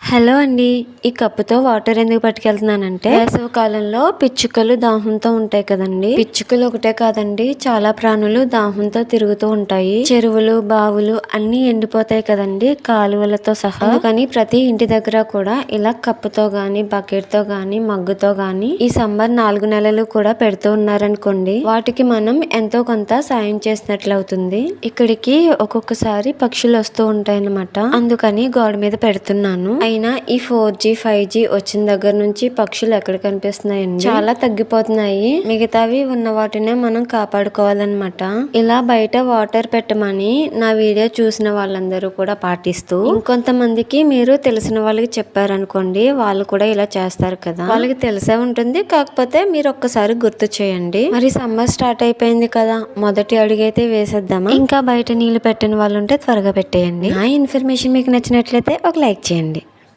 Hello అండి. ఈ కప్పుతో వాటర్ ఎందుకు పట్టుకెళ్తున్నానంటే వేసవి కాలంలో పిచ్చుకలు దాహంతో ఉంటాయి కదండి. పిచ్చుకలు ఒకటే కాదండి, చాలా ప్రాణులు దాహంతో తిరుగుతూ ఉంటాయి. చెరువులు, బావులు అన్ని ఎండిపోతాయి కదండి, కాలువలతో సహా. అందుకని ప్రతి ఇంటి దగ్గర కూడా ఇలా కప్పుతో గాని, బకెట్ తో గాని, మగ్గుతో గాని ఈ సమ్మర్ 4 నెలలు కూడా పెడుతూ ఉన్నారనుకోండి, వాటికి మనం ఎంతో కొంత సాయం చేసినట్లు అవుతుంది. ఇక్కడికి ఒక్కొక్కసారి పక్షులు వస్తూ ఉంటాయి అన్నమాట. అందుకని గోడ మీద పెడుతున్నాను. అయినా ఈ 4G 5G వచ్చిన దగ్గర నుంచి పక్షులు ఎక్కడ కనిపిస్తున్నాయండి, చాలా తగ్గిపోతున్నాయి. మిగతావి ఉన్న వాటినే మనం కాపాడుకోవాలన్నమాట. ఇలా బయట వాటర్ పెట్టమని నా వీడియో చూసిన వాళ్ళందరూ కూడా పాటిస్తూ, ఇంకొంతమందికి మీరు తెలిసిన వాళ్ళకి చెప్పారనుకోండి, వాళ్ళు కూడా ఇలా చేస్తారు కదా, వాళ్ళకి తెలిసే ఉంటుంది. కాకపోతే మీరు ఒక్కసారి గుర్తు చేయండి. మరి సమ్మర్ స్టార్ట్ అయిపోయింది కదా, మొదటి అడుగైతే వేసేద్దామా? ఇంకా బయట నీళ్లు పెట్టిన వాళ్ళు ఉంటే త్వరగా పెట్టేయండి. నా ఇన్ఫర్మేషన్ మీకు నచ్చినట్లయితే ఒక లైక్ చేయండి.